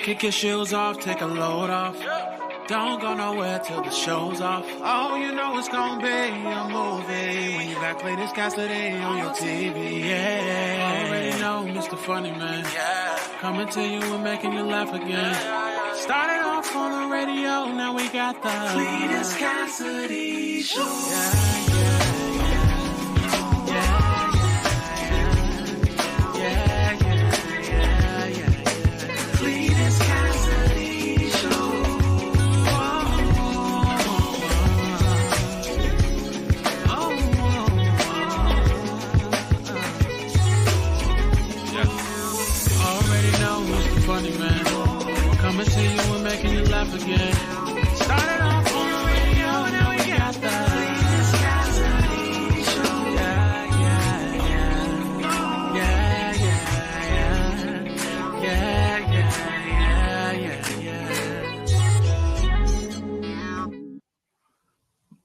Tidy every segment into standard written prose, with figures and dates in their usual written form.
Kick your shoes off, take a load off. Don't go nowhere till the show's off. Oh, you know it's gonna be a movie when you got Cletus Cassidy on your TV. Yeah, already know Mr. Funny Man. Coming to you and making you laugh again. Started off on the radio, now we got the Cletus Cassidy Show. Cletus Cassidy Show. Already know Mr. Funny Man. Coming to you and making you laugh again. Started off on the radio, now we got the Cletus Cassidy Show.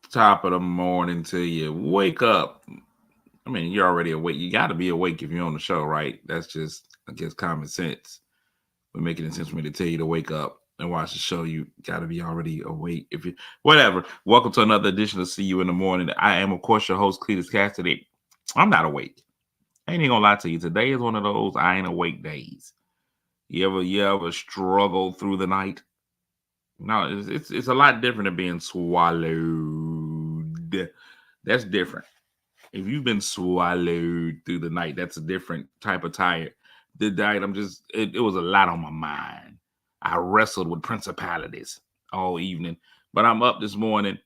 Top of the morning to you. Wake up. I mean, you're already awake. You got to be awake if you're on the show, right? That's just, I guess, common sense. But making it sense for me to tell you to wake up and watch the show, you got to be already awake. If you, whatever. Welcome to another edition of See You in the Morning. I am, of course, your host, Cletus Cassidy. I'm not awake. I ain't even gonna lie to you. Today is one of those I ain't awake days. You ever struggle through the night? No, it's a lot different than being swallowed. That's different. If you've been swallowed through the night, that's a different type of tired. The night, it was a lot on my mind. I wrestled with principalities all evening, but I'm up this morning.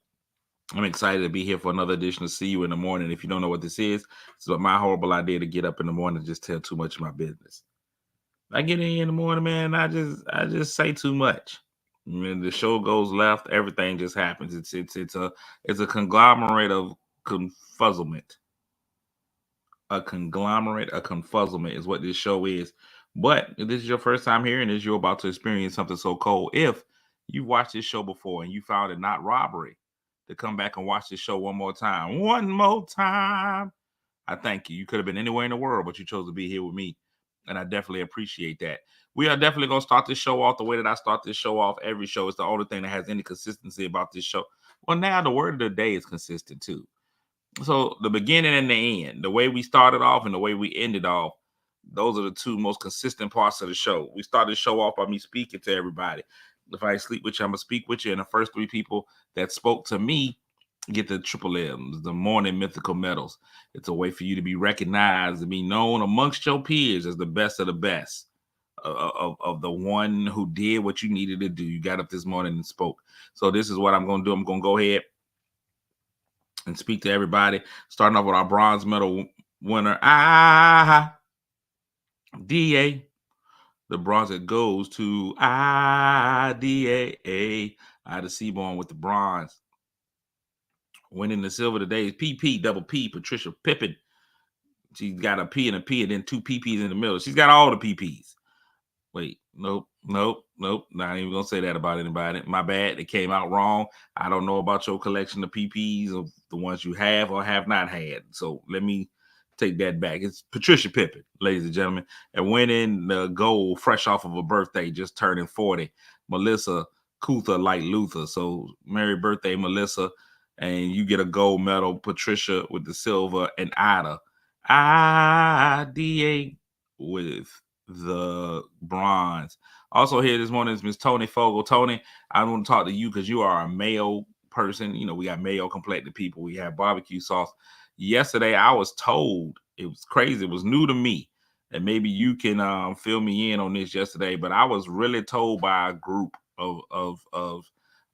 I'm excited to be here for another edition of See You in the Morning. If you don't know what this is, it's my horrible idea to get up in the morning and just tell too much of my business. I get in the morning, man, I just say too much. When the show goes left, everything just happens. It's a conglomerate of confuzzlement. A confuzzlement is what this show is. But if this is your first time hearing this, you're about to experience something so cold. If you've watched this show before and you found it not robbery to come back and watch this show one more time, I thank you. You could have been anywhere in the world, but you chose to be here with me. And I definitely appreciate that. We are definitely going to start this show off the way that I start this show off every show. It's the only thing that has any consistency about this show. Well, now the word of the day is consistent too. So the beginning and the end, the way we started off and the way we ended off, those are the two most consistent parts of the show. We started the show off by me speaking to everybody. If I sleep with you, I'm going to speak with you. And the first three people that spoke to me get the triple M's, the morning mythical medals. It's a way for you to be recognized and be known amongst your peers as the best of the best of the one who did what you needed to do. You got up this morning and spoke. So this is what I'm going to do. I'm going to go ahead and speak to everybody, starting off with our bronze medal winner, DA. The bronze that goes to IDA. Ida Seaborn with the bronze. Winning the silver today is PP, double P, Patricia Pippin. She's got a P and a P and then two PPs in the middle. She's got all the PPs. Wait, nope. Not even going to say that about anybody. My bad. It came out wrong. I don't know about your collection of PPs of the ones you have or have not had. So let me take that back. It's Patricia Pippin, ladies and gentlemen. And winning the gold fresh off of a birthday, just turning 40. Melissa Kutha like Luther. So merry birthday, Melissa. And you get a gold medal, Patricia with the silver, and IDA with the bronze. Also here this morning is Miss Tony Fogel. Tony, I want to talk to you because you are a mayo person. You know, we got mayo complected people. We have barbecue sauce. Yesterday, I was told, it was crazy. It was new to me. And maybe you can fill me in on this yesterday, but I was really told by a group of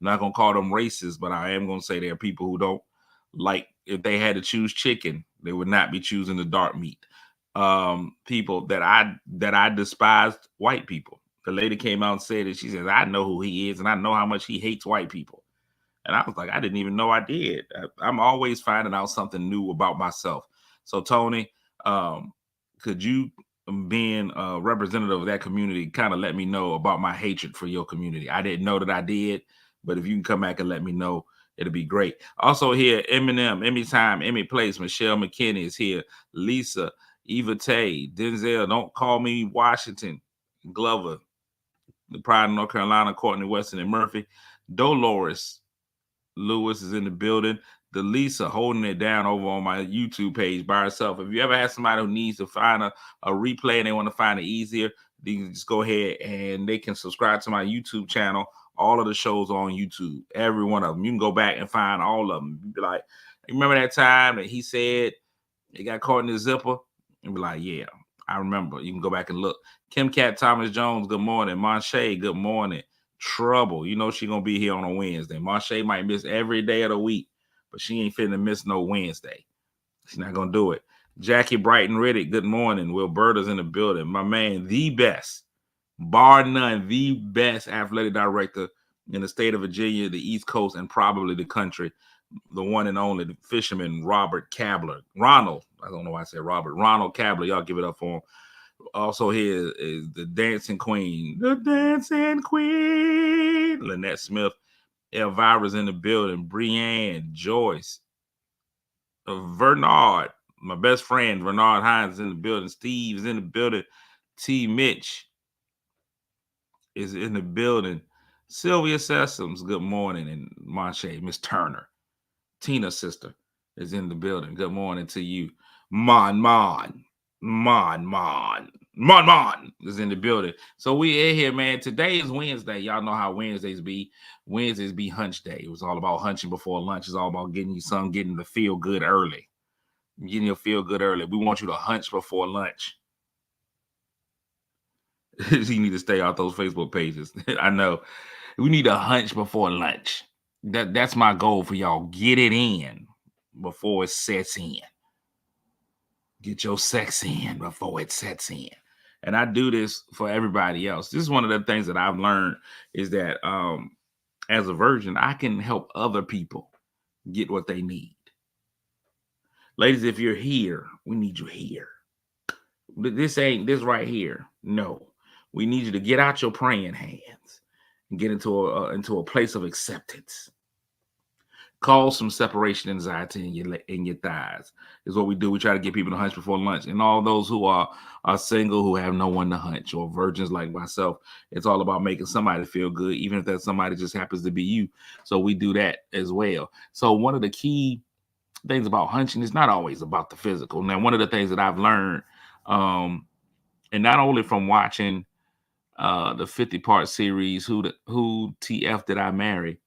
I'm not going to call them racist, but I am going to say there are people who don't like, if they had to choose chicken, they would not be choosing the dark meat. People that I despised white people. The lady came out and said it. She says, I know who he is and I know how much he hates white people. And I was like, I didn't even know I did. I'm always finding out something new about myself. So Tony, could you, being a representative of that community, kind of let me know about my hatred for your community? I didn't know that I did. But if you can come back and let me know, it'll be great. Also here, Eminem, Emmy Time, Emmy Place, Michelle McKinney is here. Lisa, Eva Tay, Denzel, Don't Call Me Washington, Glover, the Pride of North Carolina, Courtney Weston and Murphy. Dolores Lewis is in the building. Delisa holding it down over on my YouTube page by herself. If you ever have somebody who needs to find a replay and they want to find it easier, you can just go ahead and they can subscribe to my YouTube channel. All of the shows are on YouTube, every one of them. You can go back and find all of them. Be like, remember that time that he said he got caught in the zipper? And be like, yeah, I remember. You can go back and look. Kim Cat Thomas Jones, good morning. Monche, good morning. Trouble, you know she gonna be here on a Wednesday. Monche might miss every day of the week, but she ain't finna miss no Wednesday. She's not gonna do it. Jackie Brighton Riddick, good morning. Wilberta's in the building. My man, the best, bar none, the best athletic director in the state of Virginia, the East Coast, and probably the country. The one and only, the fisherman, Robert Kabler. Ronald, I don't know why I said Robert. Ronald Kabler, y'all give it up for him. Also here is the dancing queen, Lynette Smith. Elvira's in the building. Brianne, Joyce, Vernard, my best friend, Vernard Hines is in the building. Steve is in the building. T. Mitch is in the building. Sylvia Sessoms, good morning. And Monche, Miss Turner, Tina's sister, is in the building. Good morning to you. Mon is in the building. So we in here, man. Today is Wednesday. Y'all know how Wednesdays be. Wednesdays be hunch day. It was all about hunching before lunch. It's all about getting you some, getting the feel good early. Getting your feel good early. We want you to hunch before lunch. You need to stay off those Facebook pages. I know. We need to hunch before lunch. That's my goal for y'all. Get it in before it sets in. Get your sex in before it sets in. And I do this for everybody else. This is one of the things that I've learned is that as a virgin, I can help other people get what they need. Ladies, if you're here, we need you here. This ain't this right here. No, we need you to get out your praying hands and get into a place of acceptance. Cause some separation anxiety in your thighs is what we do. We try to get people to hunch before lunch. And all those who are single, who have no one to hunch, or virgins like myself, it's all about making somebody feel good, even if that somebody just happens to be you. So we do that as well. So one of the key things about hunching is not always about the physical. Now, one of the things that I've learned, and not only from watching the 50-part series, Who TF Did I Marry?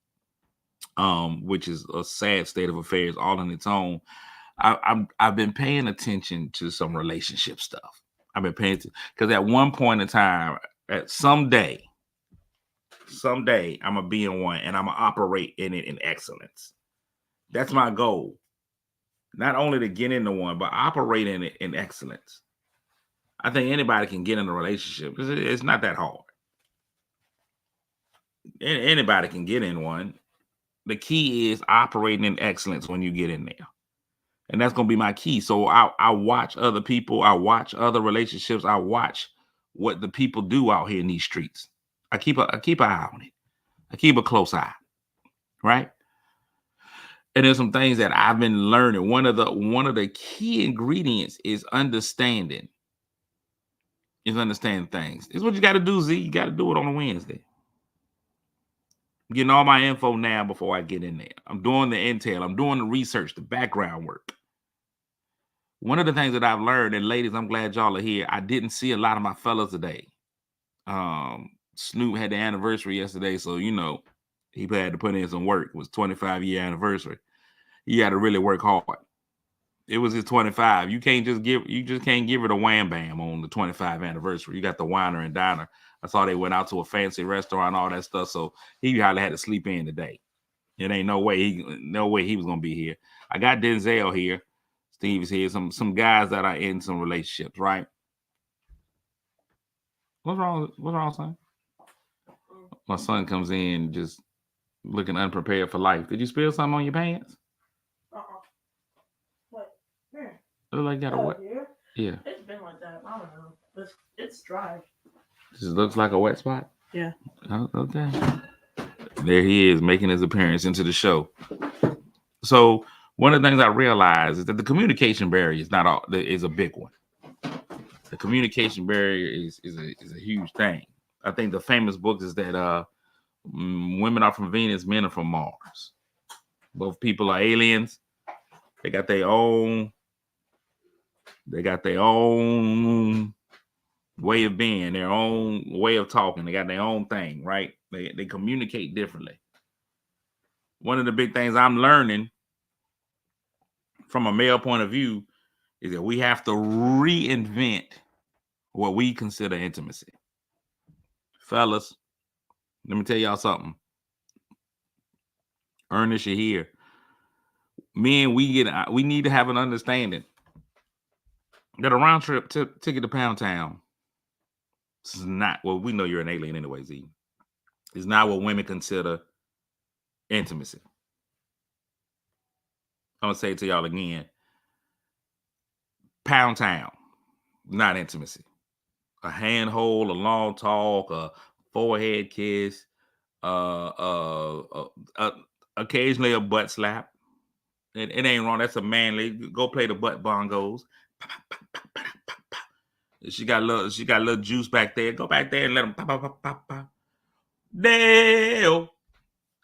Which is a sad state of affairs all on its own. I've been paying attention to some relationship stuff. I've been paying attention because at one point in time, at someday, I'm gonna be in one and I'm gonna operate in it in excellence. That's my goal. Not only to get into one, but operate in it in excellence. I think anybody can get in a relationship because it's not that hard. Anybody can get in one. The key is operating in excellence when you get in there. And that's going to be my key. So I watch other people. I watch other relationships. I watch what the people do out here in these streets. I keep an eye on it. I keep a close eye. Right? And there's some things that I've been learning. One of the key ingredients is understanding. Understanding things. It's what you got to do, Z. You got to do it on a Wednesday. I'm getting all my info now before I get in there. I'm doing the intel. I'm doing the research, the background work. One of the things that I've learned, and ladies, I'm glad y'all are here. I didn't see a lot of my fellas today. Snoop had the anniversary yesterday, so he had to put in some work. It was 25-year anniversary. He had to really work hard. It was his 25. You just can't give it a wham bam on the 25th anniversary. You got the winer and diner. I saw they went out to a fancy restaurant, all that stuff. So he probably had to sleep in today. It ain't no way he was gonna be here. I got Denzel here. Steve is here. Some guys that are in some relationships, right? What's wrong, son? My son comes in just looking unprepared for life. Did you spill something on your pants? What? Where? It look like you got a wet. Yeah. It's been like that. I don't know. But it's dry. This looks like a wet spot? Yeah. Oh, okay. There he is making his appearance into the show. So one of the things I realized is that the communication barrier is a big one. The communication barrier is a huge thing. I think the famous book is that women are from Venus, men are from Mars. Both people are aliens. They got their own way of being, their own way of talking. They got their own thing, right? They communicate differently. One of the big things I'm learning from a male point of view is that we have to reinvent what we consider intimacy. Fellas, let me tell y'all something. Ernest, you're here. Men, we need to have an understanding that a round trip ticket to Pound Town is not, well, we know you're an alien anyway, Z. It's not what women consider intimacy. I'm going to say it to y'all again. Pound Town, not intimacy. A handhold, a long talk, a forehead kiss, occasionally a butt slap. It ain't wrong. That's a manly. Go play the butt bongos. She got a little juice back there. Go back there and let them pop, pop, pop, pop, pop. Dale.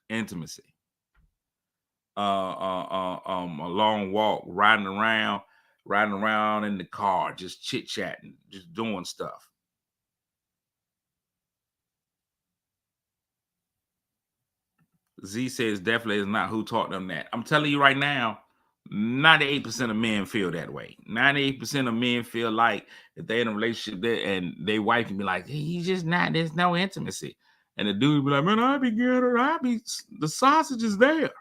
Intimacy. A long walk, riding around in the car, just chit-chatting, just doing stuff. Z says definitely is not who taught them that. I'm telling you right now, 98% of men feel that way. 98% of men feel like if they're in a relationship and their wife can be like, hey, he's just not, there's no intimacy. And the dude be like, man, the sausage is there.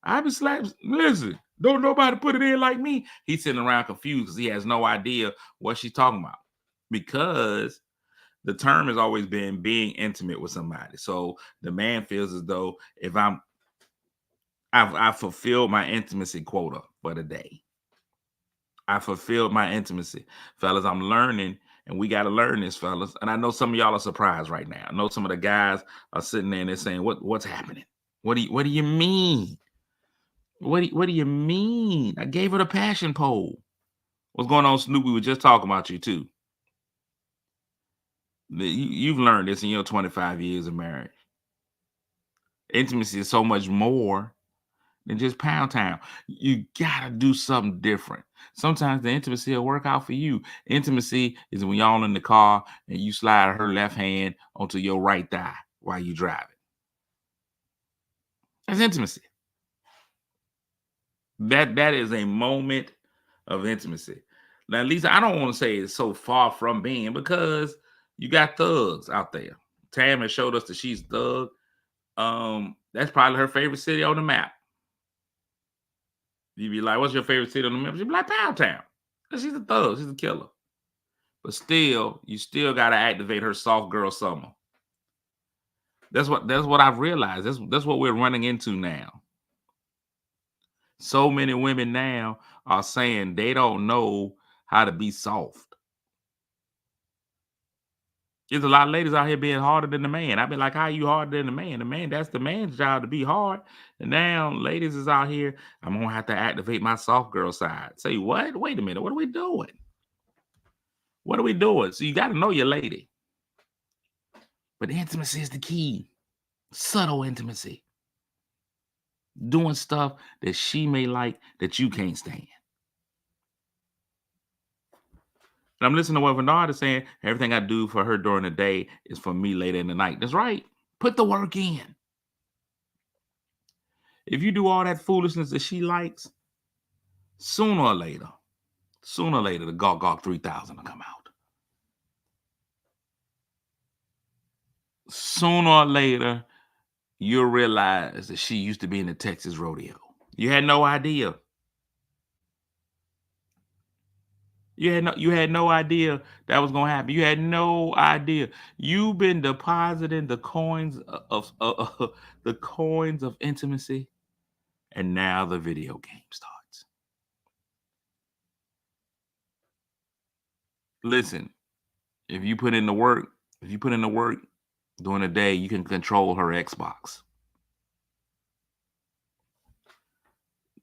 I be slapping. Listen, don't nobody put it in like me. He's sitting around confused because he has no idea what she's talking about. Because the term has always been being intimate with somebody. So the man feels as though if I've fulfilled my intimacy quota for the day. I fulfilled my intimacy. Fellas, I'm learning, and we got to learn this, fellas. And I know some of y'all are surprised right now. I know some of the guys are sitting there and they're saying, what's happening? What do you mean? What do you mean? I gave her the passion pole. What's going on, Snoop? We were just talking about you, too. You've learned this in your 25 years of marriage. Intimacy is so much more than just Pound Town. You got to do something different. Sometimes the intimacy will work out for you. Intimacy is when y'all in the car and you slide her left hand onto your right thigh while you driving. That's intimacy. That is a moment of intimacy. Now, Lisa, I don't want to say it's so far from being because you got thugs out there. Tam has showed us that she's thug. That's probably her favorite city on the map. You'd be like, what's your favorite city on the map? She'd be like, Pound Town. She's a thug. She's a killer. But still, you still got to activate her soft girl summer. That's what I've realized. That's what we're running into now. So many women now are saying they don't know how to be soft. There's a lot of ladies out here being harder than the man. I've been like, how are you harder than the man? The man, that's the man's job to be hard. And now ladies is out here, I'm going to have to activate my soft girl side. Say, what? Wait a minute. What are we doing? What are we doing? So you got to know your lady. But intimacy is the key. Subtle intimacy. Doing stuff that she may like that you can't stand. And I'm listening to what Bernard is saying. Everything I do for her during the day is for me later in the night. That's right. Put the work in. If you do all that foolishness that she likes, sooner or later, the Gawk Gawk 3000 will come out. Sooner or later, you'll realize that she used to be in the Texas rodeo. You had no idea. You had no idea that was going to happen. You had no idea. You've been depositing the coins of intimacy, and now the video game starts. Listen, if you put in the work during the day, you can control her Xbox.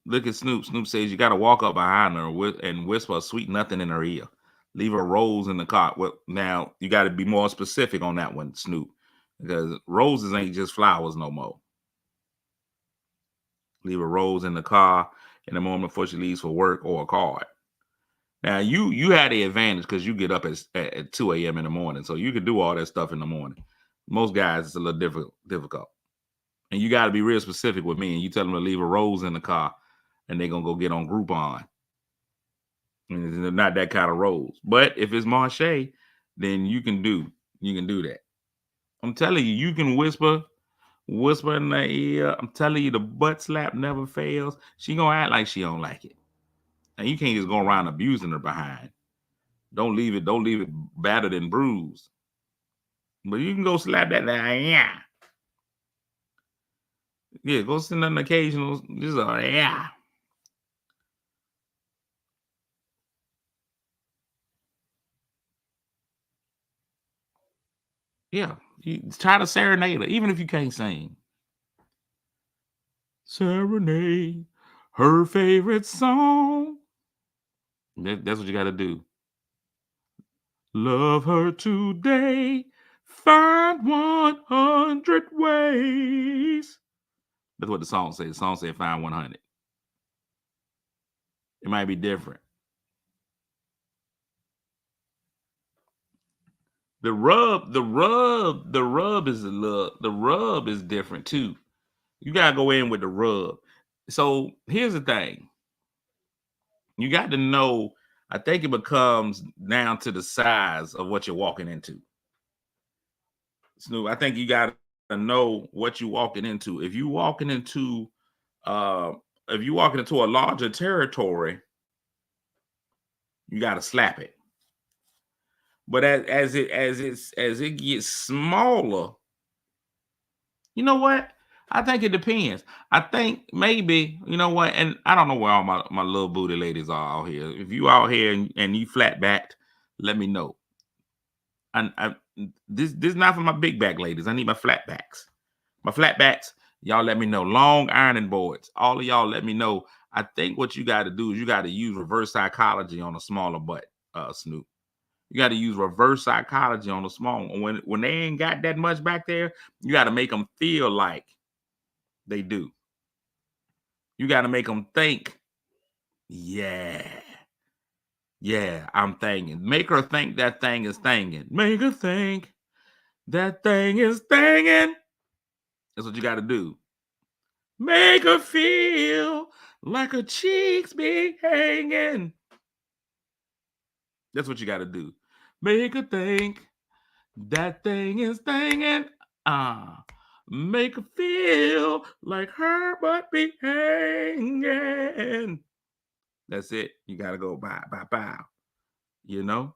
Look at Snoop. Snoop says you got to walk up behind her and whisper a sweet nothing in her ear. Leave a rose in the car. Well, now you got to be more specific on that one, Snoop, because roses ain't just flowers no more. Leave a rose in the car in the moment before she leaves for work, or a card. Now you had the advantage because you get up at 2 a.m. in the morning, so you can do all that stuff in the morning. Most guys, it's a little difficult. And you got to be real specific with me, and you tell them to leave a rose in the car, and they're going to go get on Groupon. And it's not that kind of rose. But if it's Marche, then you can do that. I'm telling you, you can whisper in the ear. I'm telling you, the butt slap never fails. She going to act like she don't like it. And you can't just go around abusing her behind. Don't leave it battered and bruised. But you can go slap that down. Yeah, go send an occasional, just yeah. Yeah, you try to serenade her, even if you can't sing. Serenade her favorite song. That's what you got to do. Love her today. Find 100 ways. That's what the song says. The song said find 100. It might be different. The rub is different too. You gotta go in with the rub. So here's the thing. You got to know, I think it becomes down to the size of what you're walking into. Snoop, I think you got to know what you're walking into. If you're walking into a larger territory, you got to slap it. But as it gets smaller, you know what? I think it depends. I think maybe, you know what? And I don't know where all my little booty ladies are out here. If you out here and you flat backed, let me know. And this is not for my big back ladies. I need my flat backs. My flat backs, y'all let me know. Long ironing boards. All of y'all let me know. I think what you got to do is you got to use reverse psychology on a smaller butt, Snoop. You got to use reverse psychology on a small one. When they ain't got that much back there, you got to make them feel like they do. You got to make them think, yeah, I'm thinking. Make her think that thing is thinking. Make her think that thing is thinking. That's what you got to do. Make her feel like her cheeks be hanging. That's what you got to do. Make her think that thing is thinking. Make her feel like her butt be hanging. That's it. You got to go bow. You know?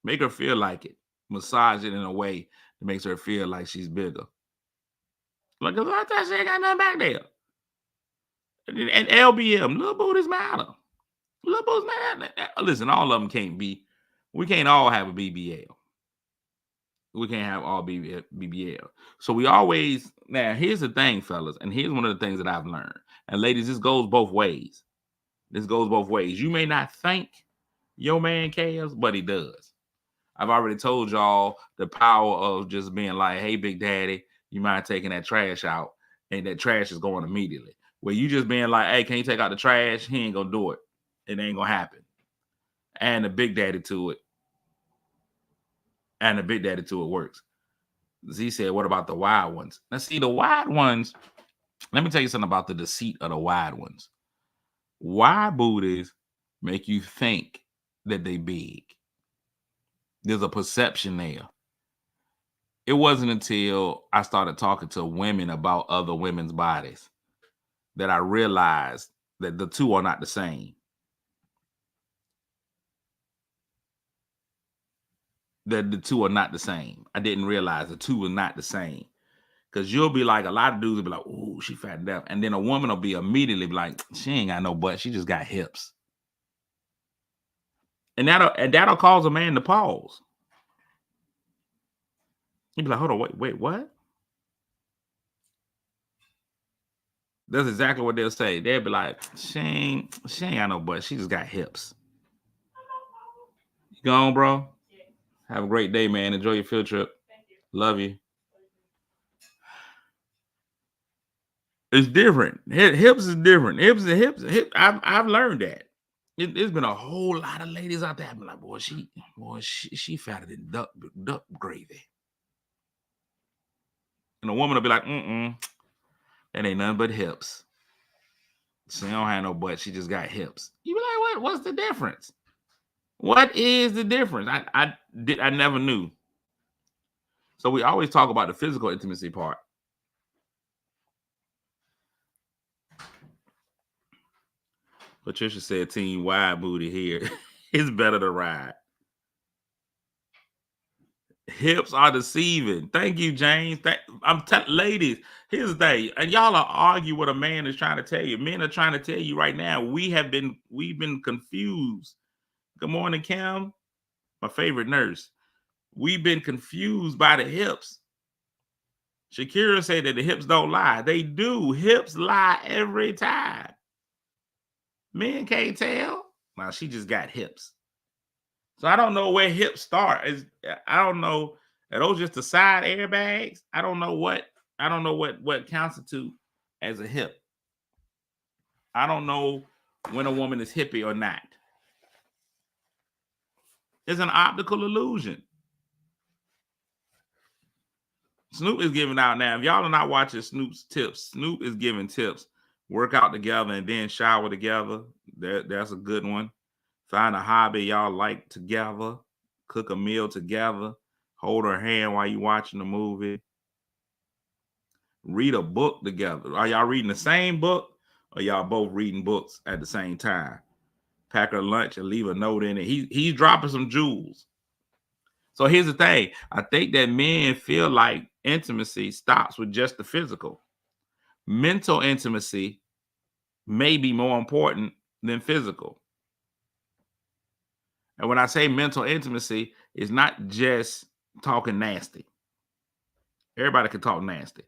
Make her feel like it. Massage it in a way that makes her feel like she's bigger. Like, I thought she ain't got nothing back there. And LBM, little booties matter. Little booties matter. Listen, all of them can't be. We can't all have a BBL. We can't have all BBL. So we always, now here's the thing, fellas, and here's one of the things that I've learned. And ladies, this goes both ways. You may not think your man cares, but he does. I've already told y'all the power of just being like, hey, Big Daddy, you mind taking that trash out? And that trash is going immediately. Where you just being like, hey, can you take out the trash? He ain't going to do it. It ain't going to happen. And the Big Daddy to it. And the Big Daddy to it works. Z said, what about the wide ones? Now, see, the wide ones, let me tell you something about the deceit of the wide ones. Wide booties make you think that they big. There's a perception there. It wasn't until I started talking to women about other women's bodies that I realized that the two are not the same. That the two are not the same. I didn't realize the two are not the same. Because you'll be like, a lot of dudes will be like, ooh, she fattened up. And then a woman will be immediately like, she ain't got no butt. She just got hips. And that'll cause a man to pause. He'd be like, hold on, wait, what? That's exactly what they'll say. They'll be like, she ain't got no butt. She just got hips. Go on, bro. Yeah. Have a great day, man. Enjoy your field trip. Thank you. Love you. It's different. Hips is different. Hips. I've learned that. It's been a whole lot of ladies out there. I'm like, boy, she fatter than duck gravy. And a woman will be like, that ain't nothing but hips. She don't have no butt. She just got hips. You be like, what? What's the difference? What is the difference? I never knew. So we always talk about the physical intimacy part. Patricia said, "Team wide booty here. It's better to ride." Hips are deceiving. Thank you, James. I'm telling ladies, here's the thing, and y'all are argue what a man is trying to tell you. Men are trying to tell you right now. We've been confused. Good morning, Kim, my favorite nurse. We've been confused by the hips. Shakira said that the hips don't lie. They do. Hips lie every time. Men can't tell. Now she just got hips. So I don't know where hips start. I don't know. Are those just the side airbags? I don't know what constitute as a hip. I don't know when a woman is hippie or not. It's an optical illusion. Snoop is giving out now. If y'all are not watching Snoop's tips, Snoop is giving tips. Work out together and then shower together. That's a good one. Find a hobby y'all like together. Cook a meal together. Hold her hand while you're watching the movie. Read a book together. Are y'all reading the same book or y'all both reading books at the same time? Pack her lunch and leave a note in it. He's dropping some jewels. So here's the thing. I think that men feel like intimacy stops with just the physical. Mental intimacy may be more important than physical. And when I say mental intimacy, it's not just talking nasty. Everybody can talk nasty.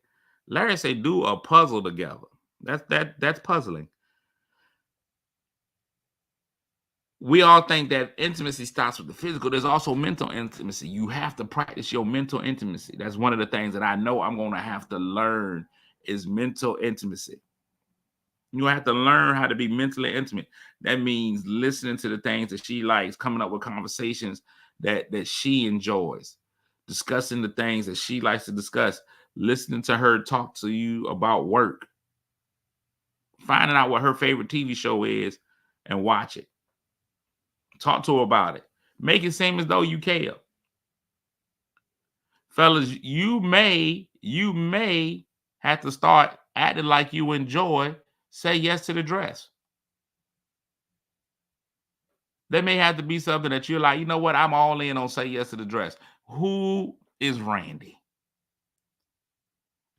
Larry say do a puzzle together. That's puzzling. We all think that intimacy stops with the physical. There's also mental intimacy. You have to practice your mental intimacy. That's one of the things that I know I'm going to have to learn is mental intimacy. You have to learn how to be mentally intimate. That means listening to the things that she likes, coming up with conversations that she enjoys, discussing the things that she likes to discuss, listening to her talk to you about work, finding out what her favorite TV show is and watch it. Talk to her about it. Make it seem as though you care. Fellas, you may have to start acting like you enjoy Say Yes to the Dress. There may have to be something that you're like, you know what? I'm all in on Say Yes to the Dress. Who is Randy?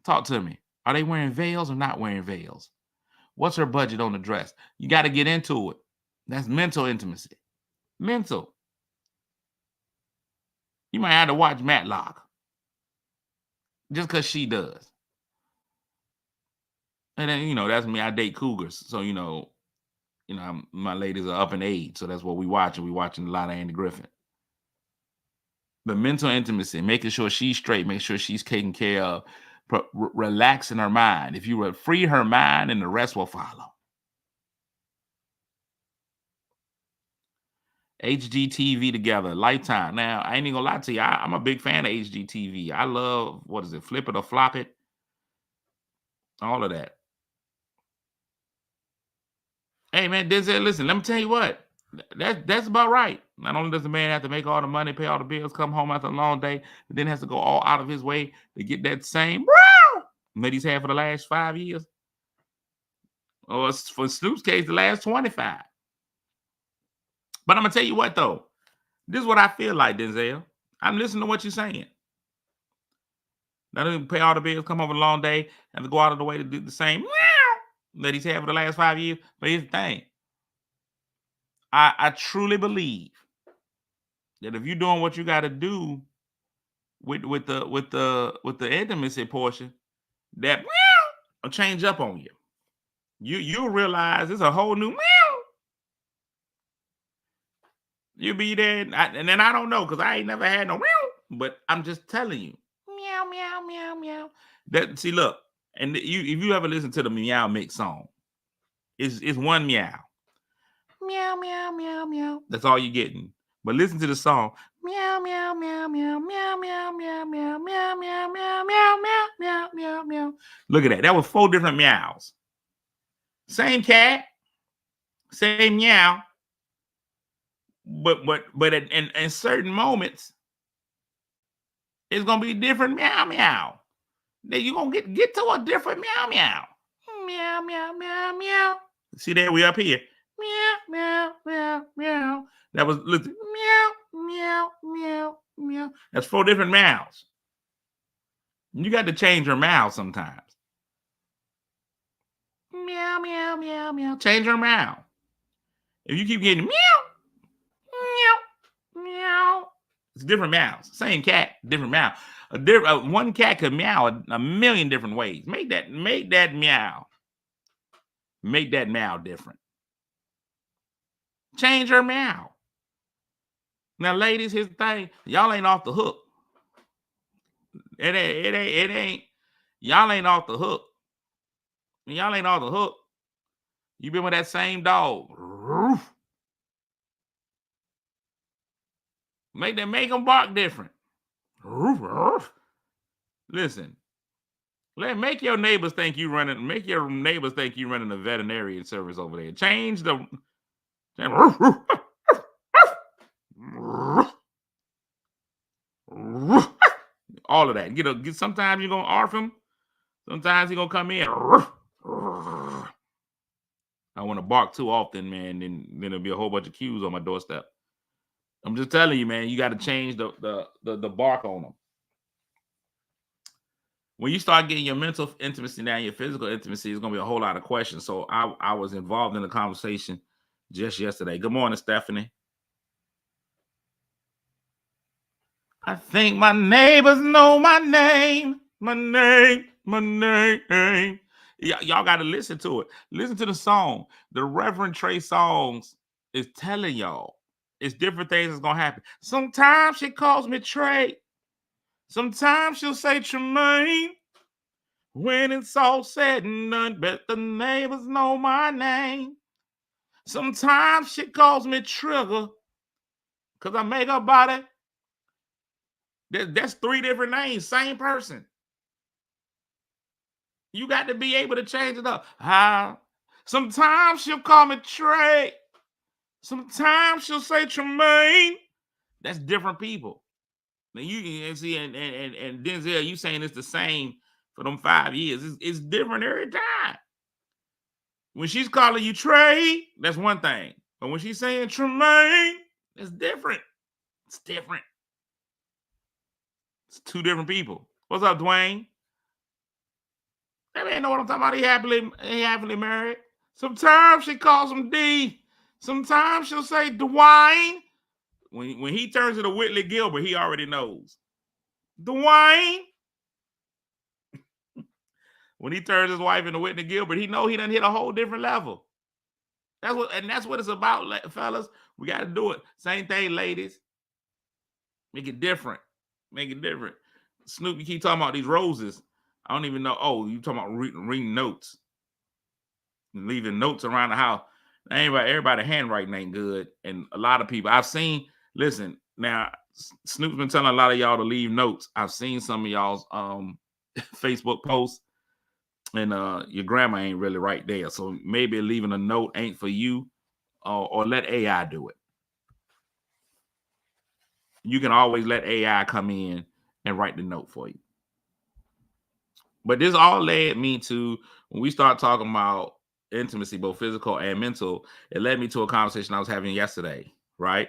Talk to me. Are they wearing veils or not wearing veils? What's her budget on the dress? You got to get into it. That's mental intimacy. Mental. You might have to watch Matlock. Just because she does. And then, that's me. I date cougars. So, my ladies are up in age. So that's what we watch. We're watching a lot of Andy Griffin. The mental intimacy, making sure she's straight, make sure she's taken care of, relaxing her mind. If you would free her mind, and the rest will follow. HGTV together, Lifetime. Now, I ain't even gonna lie to you. I'm a big fan of HGTV. I love, Flip It or Flop It? All of that. Hey, man, Denzel, listen, let me tell you what. That's about right. Not only does the man have to make all the money, pay all the bills, come home after a long day, but then has to go all out of his way to get that same that he's had for the last 5 years. Or for Snoop's case, the last 25. But I'm going to tell you what, though. This is what I feel like, Denzel. I'm listening to what you're saying. Not only pay all the bills, come home a long day, and to go out of the way to do the same that he's had for the last 5 years. But here's the thing. I truly believe that if you're doing what you got to do with the intimacy portion, that will change up on you. You'll realize it's a whole new You be there, and then I don't know because I ain't never had no meow, but I'm just telling you, meow, meow, meow, meow. That see, look, and you if you ever listen to the Meow Mix song, it's one meow, meow, meow, meow, meow. That's all you're getting. But listen to the song, meow, meow, meow, meow, meow, meow, meow, meow, meow, meow, meow, meow, meow, meow, meow, meow. Look at that. That was 4 different meows. Same cat, same meow. But in certain moments, it's gonna be different meow meow. Then you're gonna get to a different meow meow. Meow meow meow meow. See there, we up here. Meow meow meow meow. That was listen, meow meow meow meow. That's 4 different meows. You got to change your meow sometimes. Meow meow meow meow. Change your meow. If you keep getting meow. Meow. It's different meows. Same cat, different meow. One cat could meow a million different ways. Make that meow. Make that meow different. Change her meow. Now, ladies, here's the thing. Y'all ain't off the hook. It ain't. Y'all ain't off the hook. Y'all ain't off the hook. You been with that same dog. Make them bark different. Listen, make your neighbors think you running. Make your neighbors think you running a veterinarian service over there. Change the. All of that. Get sometimes you're gonna arf him. Sometimes he's gonna come in. I want to bark too often, man. Then there'll be a whole bunch of cues on my doorstep. I'm just telling you, man, you got to change the bark on them. When you start getting your mental intimacy down, your physical intimacy, is going to be a whole lot of questions. So I was involved in the conversation just yesterday. Good morning, Stephanie. I think my neighbors know my name. My name. Y'all got to listen to it. Listen to the song. The Reverend Trey Songz is telling y'all. It's different things that's gonna happen. Sometimes she calls me Trey. Sometimes she'll say Tremaine. When it's all said and done, bet the neighbors know my name. Sometimes she calls me Trigger. Because I make her body. That's 3 different names, same person. You got to be able to change it up. Sometimes she'll call me Trey. Sometimes she'll say Tremaine. That's different people. Now you see, and Denzel, you saying it's the same for them 5 years. It's different every time. When she's calling you Trey, that's one thing. But when she's saying Tremaine, it's different. It's different. It's 2 different people. What's up, Dwayne? That man know what I'm talking about. He happily married. Sometimes she calls him D. Sometimes she'll say Dwayne. When he turns into Whitley Gilbert, he already knows. Dwayne. When he turns his wife into Whitney Gilbert, he know he done hit a whole different level. That's what it's about, fellas. We got to do it. Same thing, ladies. Make it different. Make it different. Snoop, you keep talking about these roses. I don't even know. Oh, you talking about reading notes. Leaving notes around the house. Everybody handwriting ain't good. And a lot of people I've seen, listen, now Snoop's been telling a lot of y'all to leave notes. I've seen some of y'all's Facebook posts, and your grandma ain't really right there. So maybe leaving a note ain't for you, or let AI do it. You can always let AI come in and write the note for you. But this all led me to, when we start talking about intimacy, both physical and mental, it led me to a conversation I was having yesterday, right?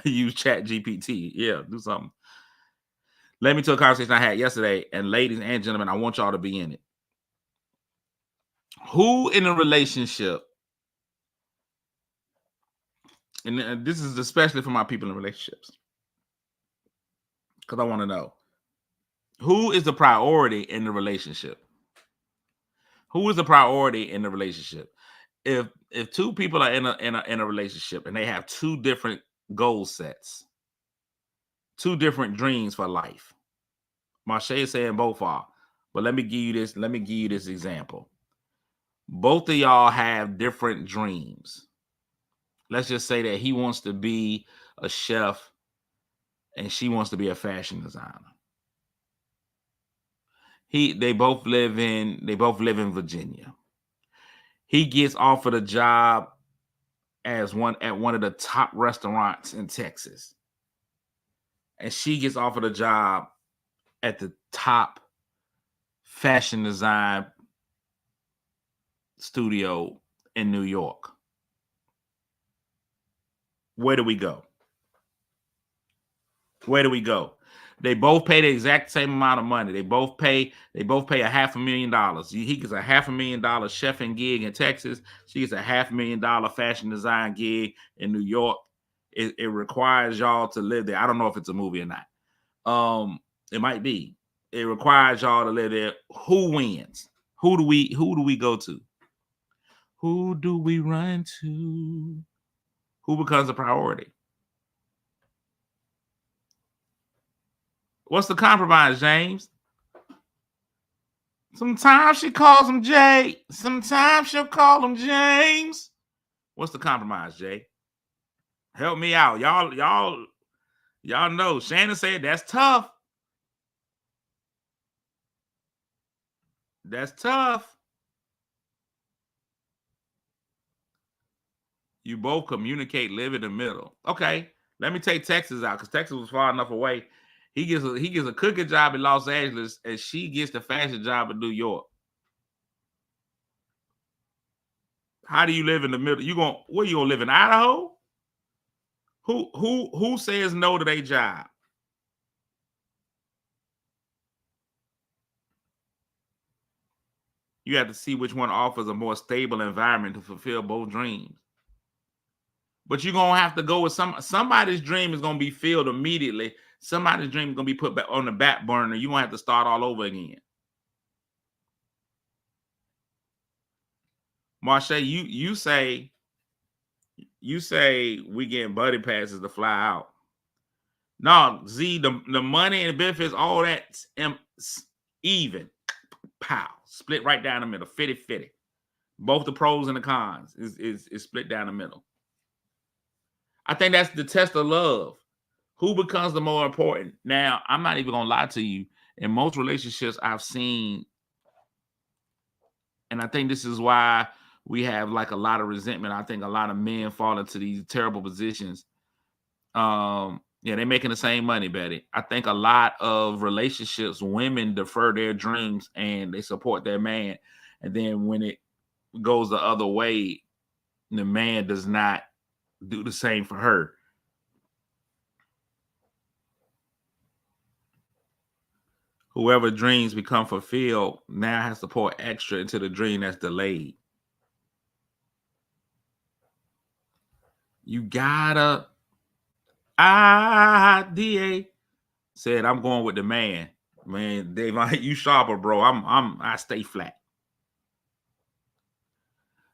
Use ChatGPT. Yeah, do something. Led me to a conversation I had yesterday, and ladies and gentlemen, I want y'all to be in it. Who in a relationship, and this is especially for my people in relationships, because I want to know, who is the priority in the relationship? Who is the priority in the relationship? If 2 people are in a relationship and they have 2 different goal sets, 2 different dreams for life. Marsha is saying both are, but let me give you this. Let me give you this example. Both of y'all have different dreams. Let's just say that he wants to be a chef and she wants to be a fashion designer. They both live in Virginia. He gets offered a job at one of the top restaurants in Texas. And she gets offered a job at the top fashion design studio in New York. Where do we go? Where do we go? They both pay the exact same amount of money. They both pay $500,000. He gets a $500,000 chefing gig in Texas. She gets a $500,000 fashion design gig in New York. It requires y'all to live there. I don't know if it's a movie or not. It might be. It requires y'all to live there. Who wins? Who do we go to? Who do we run to? Who becomes a priority? What's the compromise, James? Sometimes she calls him Jay. Sometimes she'll call him James. What's the compromise, Jay? Help me out. Y'all know. Shannon said that's tough. That's tough. You both communicate, live in the middle. Okay, let me take Texas out because Texas was far enough away. He gets a cooking job in Los Angeles, and she gets the fashion job in New York. How do you live in the middle? Where you gonna live in Idaho? Who says no to their job? You have to see which one offers a more stable environment to fulfill both dreams. But you're gonna have to go with somebody's dream is gonna be filled immediately. Somebody's dream is gonna be put back on the back burner. You're gonna have to start all over again. Marsha, you say we getting buddy passes to fly out. No, Z, the money and the benefits, all that's even. Pow. Split right down the middle. 50-50. Both the pros and the cons is split down the middle. I think that's the test of love. Who becomes the more important? Now, I'm not even going to lie to you. In most relationships I've seen, and I think this is why we have like a lot of resentment. I think a lot of men fall into these terrible positions. Yeah, they're making the same money, Betty. I think a lot of relationships, women defer their dreams and they support their man. And then when it goes the other way, the man does not do the same for her. Whoever dreams become fulfilled now has to pour extra into the dream that's delayed. You gotta. DA said, I'm going with the man. Man, Dave, you sharper, bro. I stay flat.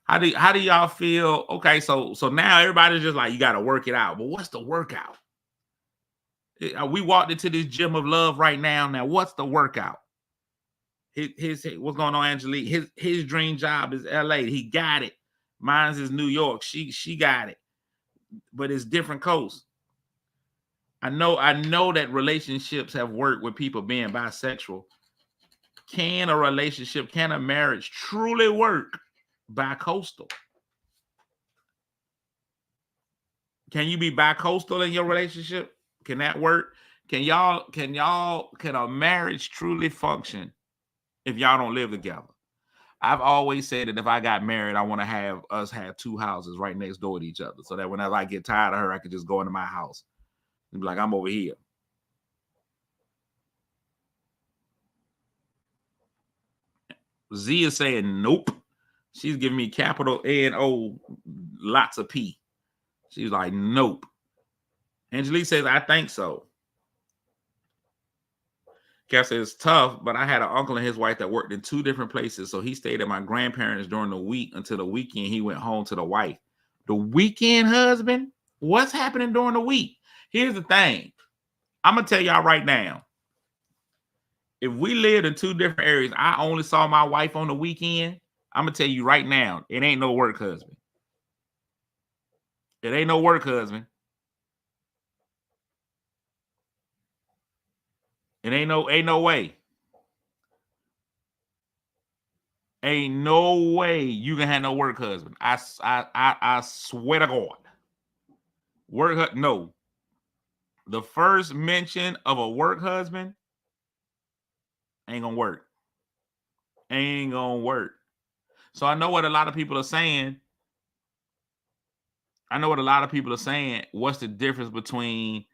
How do y'all feel? Okay, so now everybody's just like, you got to work it out. But what's the workout? We walked into this gym of love right now. Now, what's the workout? His what's going on, Angelique? His dream job is LA. He got it. Mine's is New York. She got it. But it's different coasts. I know that relationships have worked with people being bisexual. Can a marriage truly work bi-coastal? Can you be bi-coastal in your relationship? Can that work? Can a marriage truly function if y'all don't live together? I've always said that if I got married, I want to have us have 2 houses right next door to each other so that whenever I get tired of her, I could just go into my house and be like, I'm over here. Z is saying nope. She's giving me capital N-O, lots of P. She's like, nope. Angelique says, I think so. Kev says, it's tough, but I had an uncle and his wife that worked in 2 different places. So he stayed at my grandparents during the week until the weekend he went home to the wife. The weekend husband? What's happening during the week? Here's the thing. I'm gonna tell y'all right now. If we lived in two different areas, I only saw my wife on the weekend. I'm gonna tell you right now, it ain't no work husband. It ain't no work husband. It ain't no way. Ain't no way you can have no work husband. I swear to God. No. The first mention of a work husband ain't gonna work. Ain't gonna work. So I know what a lot of people are saying. What's the difference between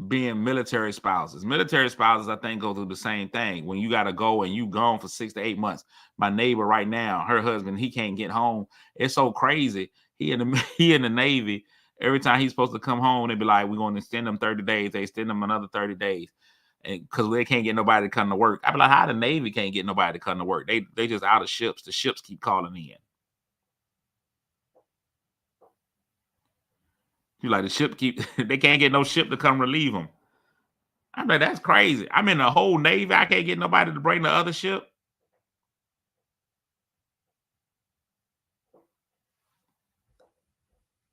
being military spouses? Military spouses, I think, go through the same thing. When you got to go and you gone for 6 to 8 months. My neighbor right now, her husband, he can't get home. It's so crazy. He in the Navy. Every time he's supposed to come home, they be like, we're going to extend them 30 days. They extend them another 30 days. And because they can't get nobody to come to work. I be like, how the Navy can't get nobody to come to work? They just out of ships. The ships keep calling in. You like the ship they can't get no ship to come relieve them. I'm like, that's crazy. I'm in the whole Navy. I can't get nobody to bring the other ship.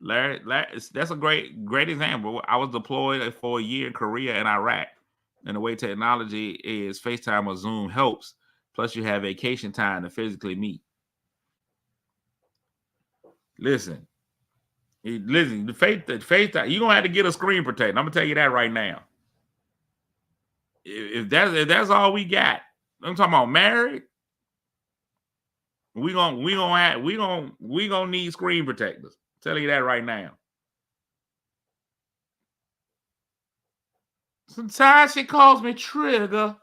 Larry, that's a great example. I was deployed for a year in Korea and Iraq. And the way technology is, FaceTime or Zoom helps. Plus, you have vacation time to physically meet. Listen, the FaceTime, you're gonna have to get a screen protector. I'm gonna tell you that right now. If that's all we got, I'm talking about married. We gonna need screen protectors. Tell you that right now. Sometimes she calls me Trigger.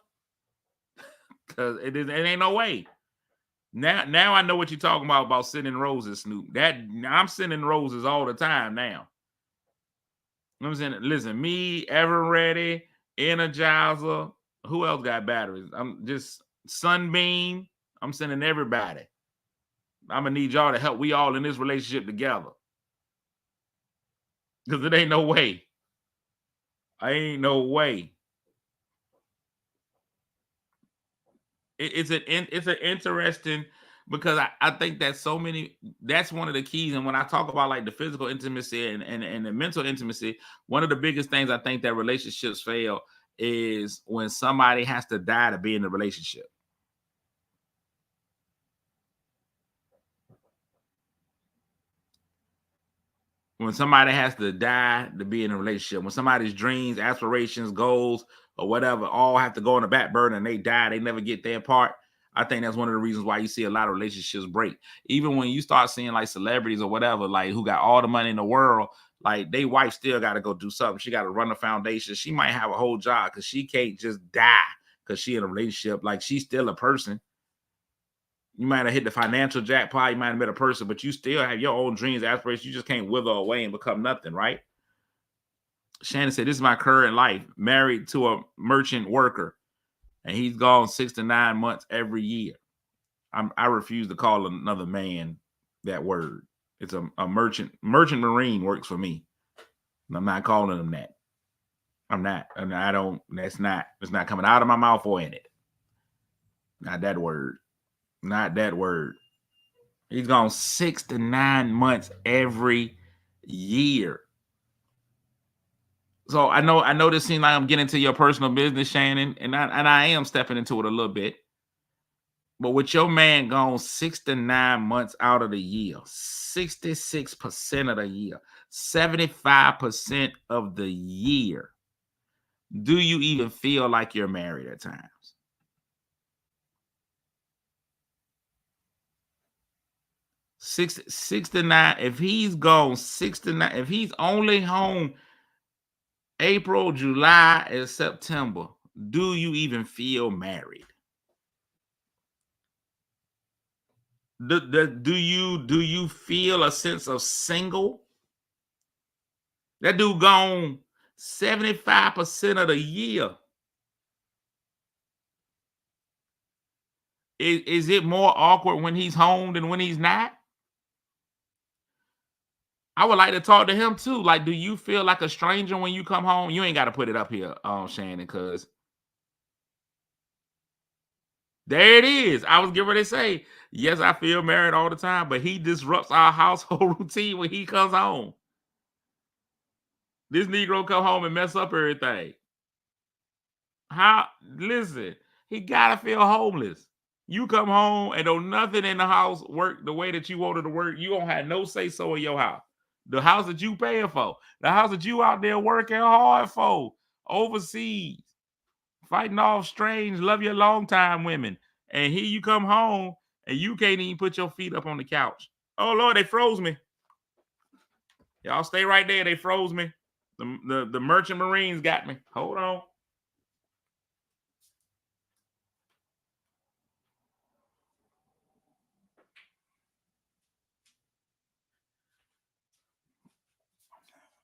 Cause it ain't no way. Now I know what you're talking about sending roses, Snoop. I'm sending roses all the time now. You know what I'm saying? Listen, me, Ever Ready, Energizer. Who else got batteries? I'm just Sunbeam. I'm sending everybody. I'm gonna need y'all to help. We all in this relationship together. Because it ain't no way. Ain't no way. It's an interesting, because I think that that's one of the keys. And when I talk about like the physical intimacy and the mental intimacy, one of the biggest things I think that relationships fail is when somebody has to die to be in the relationship. When somebody has to die to be in a relationship, when somebody's dreams, aspirations, goals, or whatever all have to go on the back burner and they die, they never get their part. I think that's one of the reasons why you see a lot of relationships break. Even when you start seeing like celebrities or whatever, like who got all the money in the world, like they wife still got to go do something. She got to run a foundation. She might have a whole job because she can't just die because she in a relationship. Like she's still a person. You might have hit the financial jackpot. You might have met a person, but you still have your own dreams, aspirations. You just can't wither away and become nothing, right? Shannon said, this is my current life, married to a merchant worker, and he's gone 6 to 9 months every year. I refuse to call another man that word. It's a merchant marine works for me. And I'm not calling him that. I'm not. And I don't, it's not coming out of my mouth or in it. Not that word. Not that word. He's gone 6 to 9 months every year. So I know this seems like I'm getting into your personal business, Shannon, and I am stepping into it a little bit. But with your man gone 6 to 9 months out of the year, 66% of the year, 75% of the year, do you even feel like you're married at times? 6 to 9. If he's gone 6 to 9, if he's only home April, July, and September, do you even feel married? Do you feel a sense of single? That dude gone 75% of the year. Is it more awkward when he's home than when he's not? I would like to talk to him too. Like, do you feel like a stranger when you come home? You ain't got to put it up here, Shannon, because there it is. I was getting ready to say, yes, I feel married all the time, but he disrupts our household routine when he comes home. This Negro come home and mess up everything. Listen, he gotta feel homeless. You come home and don't nothing in the house work the way that you wanted to work. You don't have no say so in your house. The house that you paying for, the house that you out there working hard for, overseas, fighting off strange, love your long time women. And here you come home and you can't even put your feet up on the couch. Oh Lord, they froze me. Y'all stay right there. They froze me. The Merchant Marines got me. Hold on.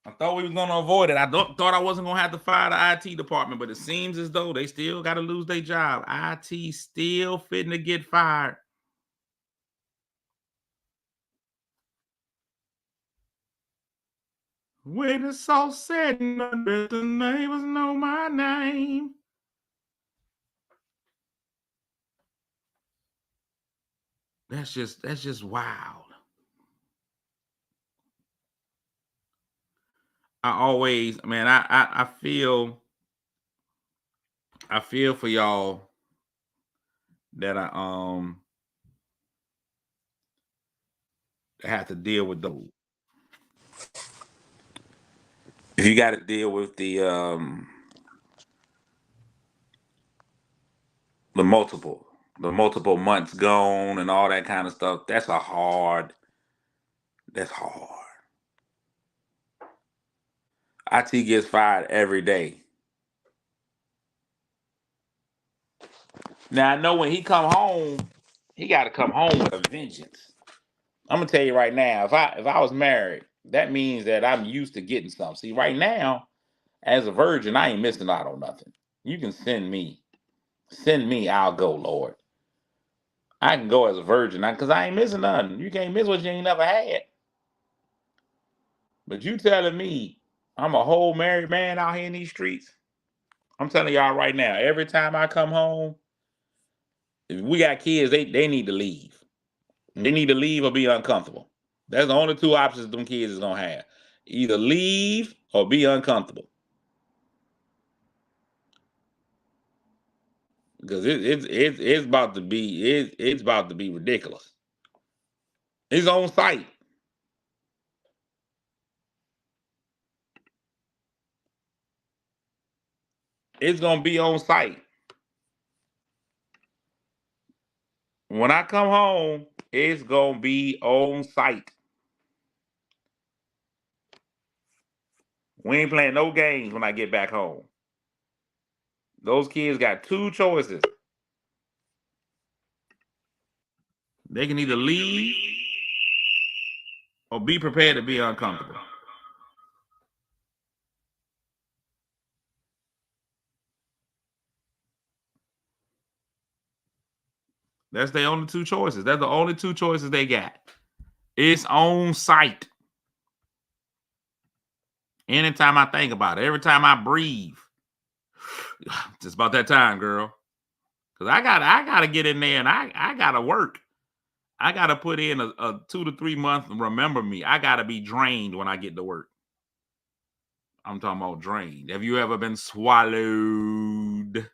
I thought we was gonna avoid it. I thought I wasn't gonna have to fire the IT department, but it seems as though they still got to lose their job. IT still fitting to get fired. When it's all said and done, the neighbors know my name. That's just wild. I feel for y'all that I have to deal with those. If you got to deal with the multiple months gone and all that kind of stuff, that's hard. IT gets fired every day. Now I know when he come home, he got to come home with a vengeance. I'm gonna tell you right now, if I was married, that means that I'm used to getting something. See, right now, as a virgin, I ain't missing out on nothing. You can send me, I'll go, Lord. I can go as a virgin because I ain't missing nothing. You can't miss what you ain't never had. But you telling me I'm a whole married man out here in these streets? I'm telling y'all right now, every time I come home, if we got kids, they need to leave. They need to leave or be uncomfortable. That's the only two options them kids is gonna have. Either leave or be uncomfortable. Because it's about to be ridiculous. It's on site. It's gonna be on site. When I come home, it's gonna be on site. We ain't playing no games when I get back home. Those kids got two choices. They can either leave or be prepared to be uncomfortable. That's their only two choices. That's the only two choices they got. It's on site. Anytime I think about it, every time I breathe, it's about that time, girl. Because I gotta get in there and I gotta work. I gotta put in a 2 to 3 month remember me. I gotta be drained when I get to work. I'm talking about drained. Have you ever been swallowed?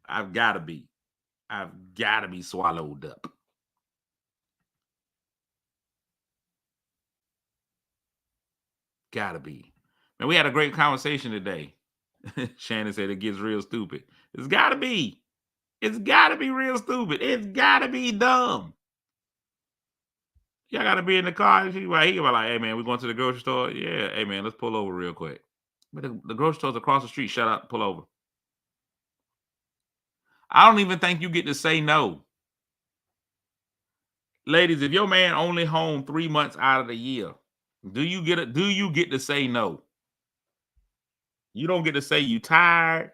I've gotta be swallowed up. Gotta be. Man, we had a great conversation today. Shannon said it gets real stupid. It's gotta be. It's gotta be real stupid. It's gotta be dumb. Y'all gotta be in the car. He was like, hey man, we going to the grocery store? Yeah, hey man, let's pull over real quick. But the grocery store's across the street. Shut up, pull over. I don't even think you get to say no. Ladies, if your man only home 3 months out of the year, do you get to say no? You don't get to say you tired.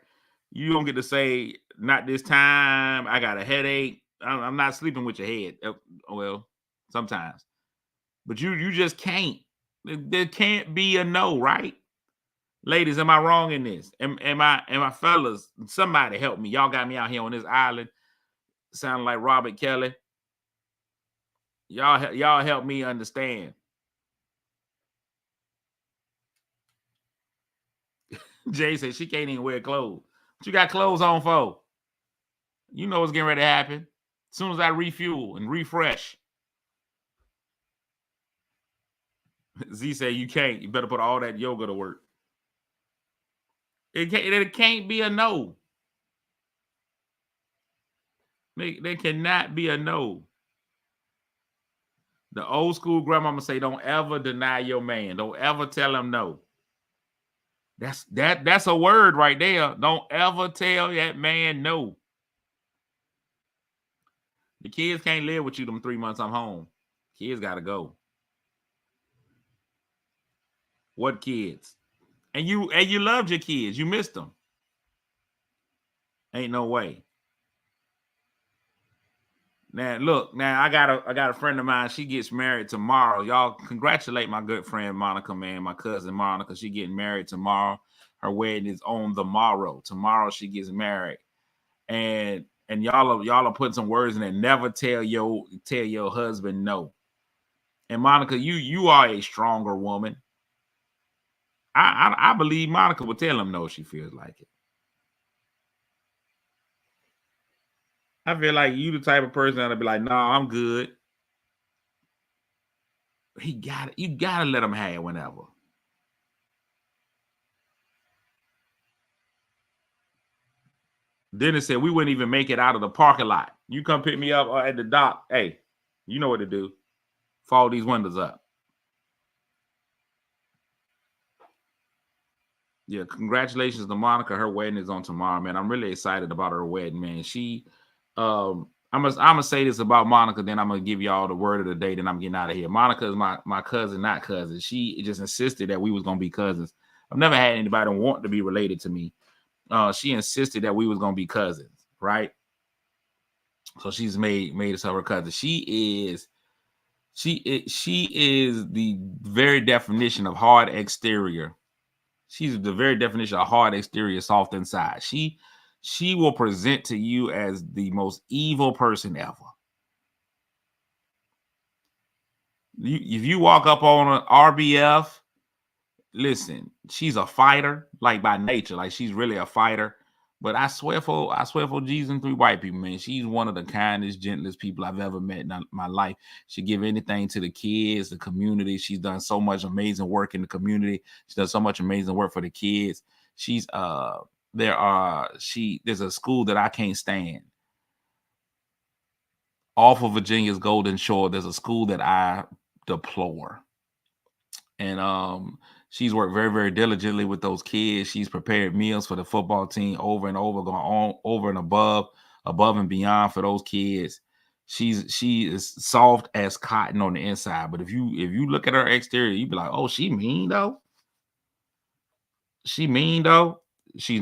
You don't get to say not this time. I got a headache. I'm not sleeping with your head. Well, sometimes. But you just can't. There can't be a no, right? Ladies, am I wrong in this? Am I fellas? Somebody help me. Y'all got me out here on this island, sounding like Robert Kelly. Y'all help me understand. Jay said she can't even wear clothes. What you got clothes on for? You know what's getting ready to happen. As soon as I refuel and refresh. Z said you can't. You better put all that yoga to work. It can't be a no. There cannot be a no. The old school grandmama say, don't ever deny your man. Don't ever tell him no. That's a word right there. Don't ever tell that man no. The kids can't live with you them 3 months I'm home. Kids got to go. What kids? And you loved your kids. You missed them. Ain't no way. Now look, I got a friend of mine. She gets married tomorrow. Y'all congratulate my good friend Monica, man. My cousin Monica. She getting married tomorrow. Her wedding is on the morrow. Tomorrow she gets married, and y'all are putting some words in there. Never tell your husband no. And Monica, you are a stronger woman. I believe Monica would tell him no if she feels like it. I feel like you the type of person that'll be like, no, I'm good. You gotta let him have whenever. Dennis said we wouldn't even make it out of the parking lot. You come pick me up at the dock. Hey, you know what to do. Fold these windows up. Yeah, congratulations to Monica. Her wedding is on tomorrow, man. I'm really excited about her wedding, man. I'm gonna say this about Monica, then I'm gonna give y'all the word of the day, then I'm getting out of here. Monica is my cousin, not cousin. She just insisted that we was gonna be cousins. I've never had anybody want to be related to me. She insisted that we was gonna be cousins, right? So she's made us her cousin. She is the very definition of hard exterior. She's the very definition of hard exterior, soft inside. She will present to you as the most evil person ever. If you walk up on an RBF, listen, she's a fighter, like by nature, like she's really a fighter. But I swear for Jesus and 3 white people, man, she's one of the kindest, gentlest people I've ever met in my life. She give anything to the kids, the community. She's done so much amazing work in the community. She's done so much amazing work for the kids. There's a school that I can't stand. Off of Virginia's Golden Shore, there's a school that I deplore. And she's worked very, very diligently with those kids. She's prepared meals for the football team over and over, going on over and above and beyond for those kids. She is soft as cotton on the inside. But if you look at her exterior, you'd be like, oh, she mean though. She's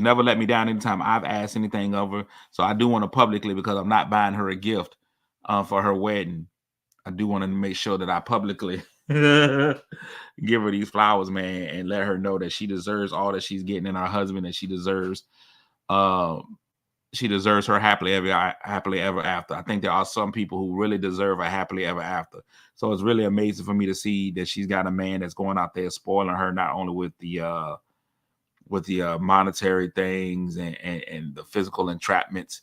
never let me down anytime I've asked anything of her. So I do want to publicly, because I'm not buying her a gift for her wedding, I do want to make sure that I publicly give her these flowers, man, and let her know that she deserves all that she's getting in her husband, and she deserves her happily ever after. I think there are some people who really deserve a happily ever after. So it's really amazing for me to see that she's got a man that's going out there spoiling her, not only with the monetary things and the physical entrapments,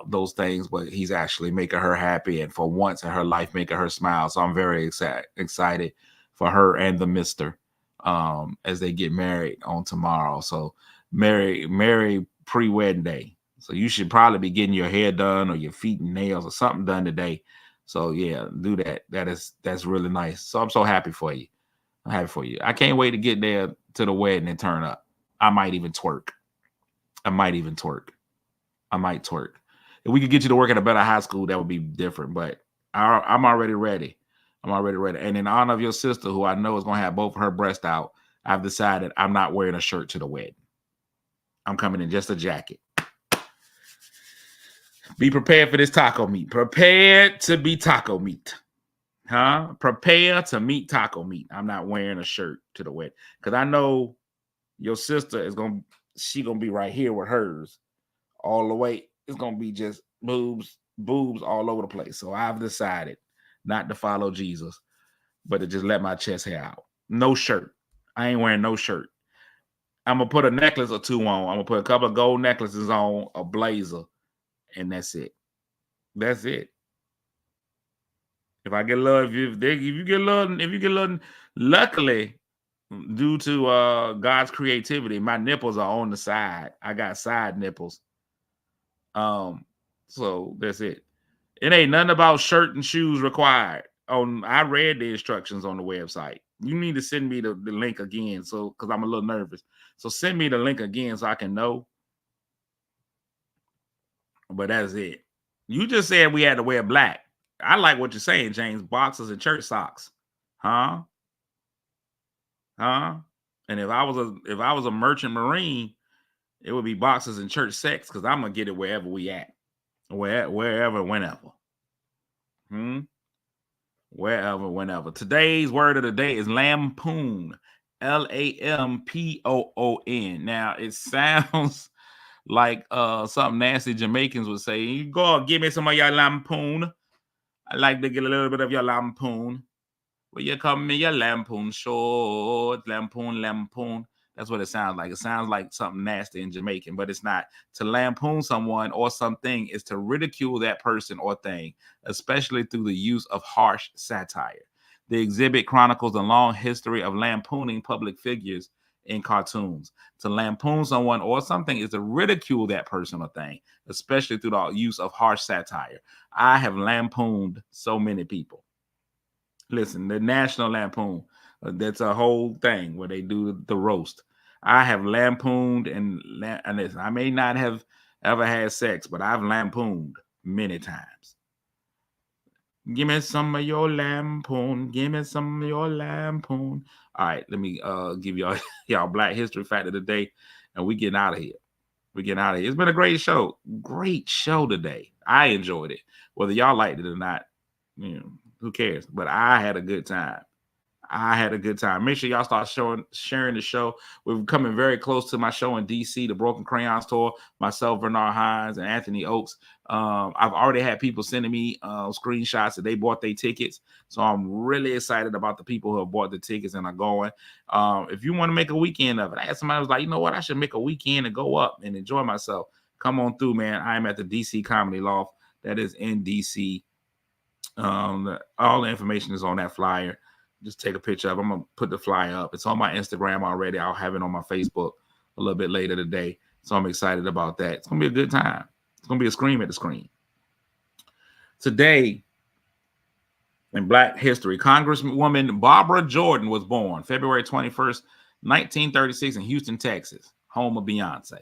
those things, but he's actually making her happy, and for once in her life making her smile. So I'm very excited for her and the mister as they get married on tomorrow. So marry pre-wedding day. So you should probably be getting your hair done or your feet and nails or something done today. So yeah, do that. That's really nice. So I'm so happy for you. I'm happy for you. I can't wait to get there to the wedding and turn up. I might even twerk. I might twerk. If we could get you to work at a better high school, that would be different. But I'm already ready. And in honor of your sister, who I know is going to have both of her breasts out, I've decided I'm not wearing a shirt to the wedding. I'm coming in just a jacket. Be prepared for this taco meat. Prepared to be taco meat. Huh? Prepare to meet taco meat. I'm not wearing a shirt to the wedding because I know your sister is gonna be right here with hers all the way. It's gonna be just boobs all over the place. So I've decided not to follow Jesus, but to just let my chest hair out. No shirt. I ain't wearing no shirt. I'm gonna put a necklace or two on. I'm gonna put a couple of gold necklaces on, a blazer, and that's it. That's it. If I get a little, if you get a little, luckily, due to God's creativity, my nipples are on the side. I got side nipples. So that's it. It ain't nothing about shirt and shoes required. I read the instructions on the website. You need to send me the link again, so because I'm a little nervous. So send me the link again so I can know. But that's it. You just said we had to wear black. I like what you're saying, James. Boxers and church socks, huh? Huh? And if I was a merchant marine, it would be boxers and church sex because I'm gonna get it wherever we at, wherever, whenever. Wherever, whenever. Today's word of the day is lampoon. Lampoon. Now it sounds like something nasty Jamaicans would say. You go out, give me some of your lampoon. I like to get a little bit of your lampoon. Will you come me your lampoon short? Lampoon. That's what it sounds like. It sounds like something nasty in Jamaican, but it's not. To lampoon someone or something is to ridicule that person or thing, especially through the use of harsh satire. The exhibit chronicles a long history of lampooning public figures in cartoons. To lampoon someone or something is to ridicule that person or thing, especially through the use of harsh satire. I have lampooned so many people. Listen, the National Lampoon, that's a whole thing where they do the roast. I have lampooned and listen, I may not have ever had sex, but I've lampooned many times. Give me some of your lampoon. Give me some of your lampoon. All right, let me give y'all Black History Fact of the day, and we getting out of here. It's been a great show. Great show today. I enjoyed it. Whether y'all liked it or not, who cares? But I had a good time. Make sure y'all start sharing the show. We're coming very close to my show in DC, the Broken Crayons Tour. Myself, Bernard Hines, and Anthony Oakes. I've already had people sending me screenshots that they bought their tickets. So I'm really excited about the people who have bought the tickets and are going. If you want to make a weekend of it, I had somebody who was like, you know what? I should make a weekend and go up and enjoy myself. Come on through, man. I am at the DC Comedy Loft. That is in DC. All the information is on that flyer. Just take a picture of it. I'm going to put the flyer up. It's on my Instagram already. I'll have it on my Facebook a little bit later today. So I'm excited about that. It's going to be a good time. It's going to be a scream at the screen. Today, in Black history, Congresswoman Barbara Jordan was born February 21st, 1936 in Houston, Texas, home of Beyonce.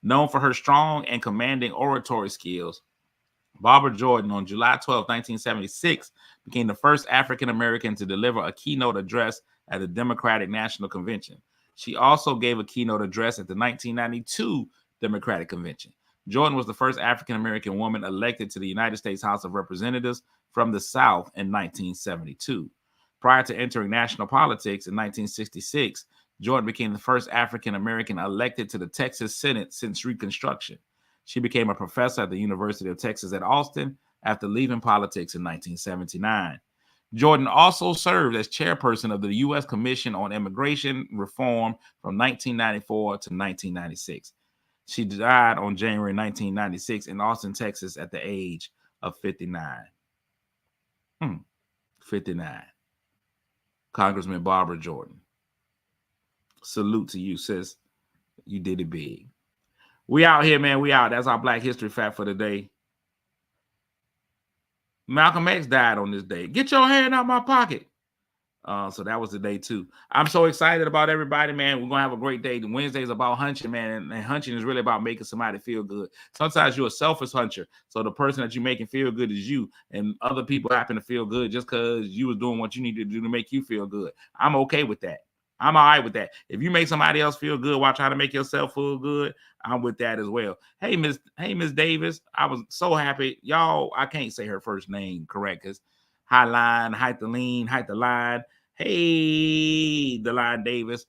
Known for her strong and commanding oratory skills, Barbara Jordan, on July 12, 1976, became the first African-American to deliver a keynote address at the Democratic National Convention. She also gave a keynote address at the 1992 Democratic Convention. Jordan was the first African-American woman elected to the United States House of Representatives from the South in 1972. Prior to entering national politics in 1966, Jordan became the first African-American elected to the Texas Senate since Reconstruction. She became a professor at the University of Texas at Austin after leaving politics in 1979. Jordan also served as chairperson of the U.S. Commission on Immigration Reform from 1994 to 1996. She died on January 1996 in Austin, Texas at the age of 59. 59. Congressman Barbara Jordan. Salute to you, sis. You did it big. We out here, man. We out. That's our Black History Fact for the day. Malcolm X died on this day. Get your hand out my pocket. So that was the day too. I'm so excited about everybody, man. We're gonna have a great day. Wednesday is about hunching, man, and hunching is really about making somebody feel good. Sometimes you're a selfish huncher, so the person that you're making feel good is you, and other people happen to feel good just because you was doing what you need to do to make you feel good. I'm okay with that. I'm all right with that. If you make somebody else feel good while trying to make yourself feel good, I'm with that as well. Hey, Miss Davis, I was so happy. Y'all, I can't say her first name correct because Highline, Hythaline, Hythaline. Hey, Delon Davis.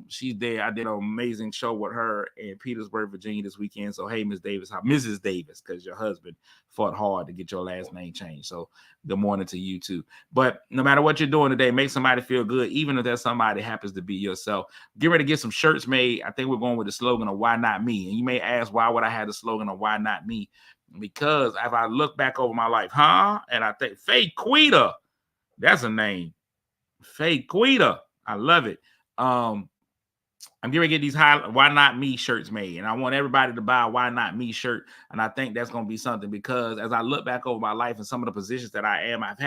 She's there. I did an amazing show with her in Petersburg, Virginia this weekend. So, hey, Miss Davis, Mrs. Davis, because your husband fought hard to get your last name changed. So, good morning to you too. But no matter what you're doing today, make somebody feel good, even if that somebody happens to be yourself. Get ready to get some shirts made. I think we're going with the slogan of "Why Not Me?" And you may ask, why would I have the slogan of "Why Not Me?" Because if I look back over my life, and I think Faquita, that's a name. Faquita, I love it. I'm getting ready to get these "Why Not Me" shirts made, and I want everybody to buy a "Why Not Me" shirt. And I think that's going to be something, because as I look back over my life and some of the positions that I am, I've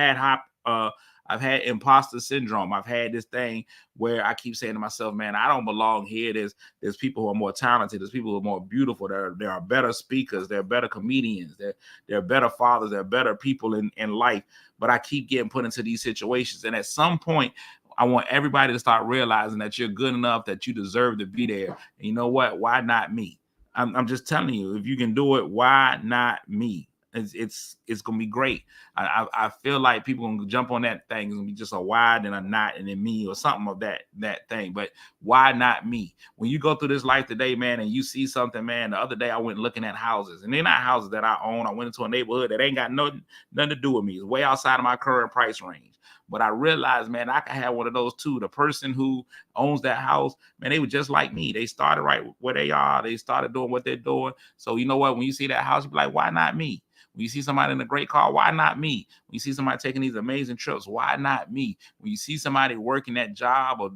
had imposter syndrome. I've had this thing where I keep saying to myself, man, I don't belong here. There's people who are more talented. There's people who are more beautiful. There are better speakers. There are better comedians. There are better fathers. There are better people in life. But I keep getting put into these situations. And at some point, I want everybody to start realizing that you're good enough, that you deserve to be there. And you know what? Why not me? I'm just telling you, if you can do it, why not me? It's gonna be great. I feel like people gonna jump on that thing. It's gonna be just a why and a not and then me or something of that thing. But why not me? When you go through this life today, man, and you see something, man. The other day I went looking at houses, and they're not houses that I own. I went into a neighborhood that ain't got nothing to do with me. It's way outside of my current price range. But I realized, man, I could have one of those too. The person who owns that house, man, they were just like me. They started right where they are. They started doing what they're doing. So you know what? When you see that house, you be like, why not me? When you see somebody in a great car, why not me? When you see somebody taking these amazing trips, why not me? When you see somebody working that job or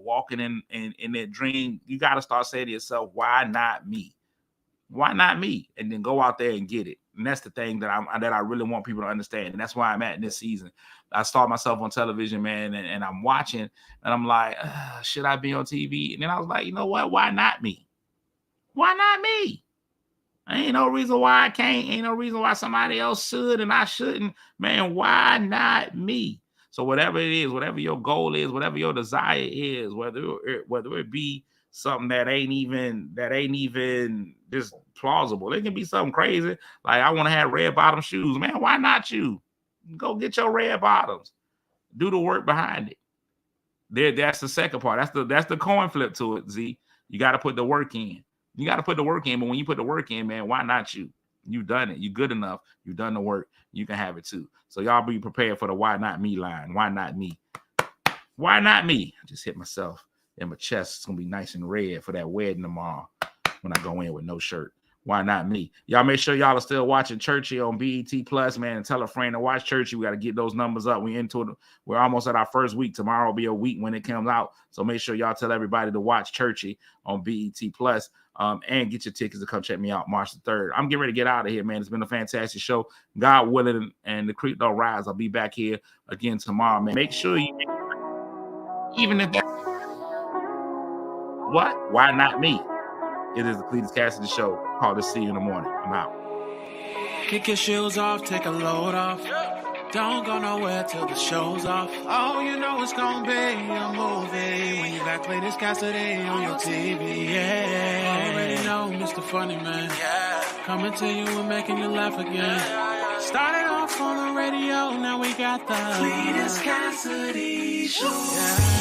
walking in their dream, you got to start saying to yourself, why not me? Why not me? And then go out there and get it. And that's the thing that I really want people to understand. And that's why I'm at in this season. I start myself on television, man, and I'm watching, and I'm like, should I be on TV? And then I was like, you know what? Why not me? Why not me? Ain't no reason why I can't. Ain't no reason why somebody else should and I shouldn't. Man, why not me? So whatever it is, whatever your goal is, whatever your desire is, whether it be something that ain't even just plausible. It can be something crazy. Like I want to have red bottom shoes. Man, why not you? Go get your red bottoms. Do the work behind it. That's the second part. That's the coin flip to it, Z. You got to put the work in. You got to put the work in, but when you put the work in, man, why not you? You've done it. You're good enough. You've done the work. You can have it too. So y'all be prepared for the why not me line. Why not me? Why not me? I just hit myself in my chest. It's going to be nice and red for that wedding tomorrow when I go in with no shirt. Why not me? Y'all make sure y'all are still watching Churchy on BET Plus, man, and tell a friend to watch Churchy. We got to get those numbers up. We're almost at our first week. Tomorrow will be a week when it comes out. So make sure y'all tell everybody to watch Churchy on BET Plus, and get your tickets to come check me out March the 3rd. I'm getting ready to get out of here, man. It's been a fantastic show. God willing, and the creek don't rise. I'll be back here again tomorrow, man. Make sure you, even if that, what? Why not me? It is the Cletus Cassidy Show. Call to see you in the morning. I'm out. Kick your shoes off, take a load off. Don't go nowhere till the show's off. Oh, you know it's gonna be a movie when you got Cletus Cassidy on your TV. Yeah, already know Mr. Funny Man. Coming to you and making you laugh again. Started off on the radio, now we got the Cletus Cassidy Show. Yeah.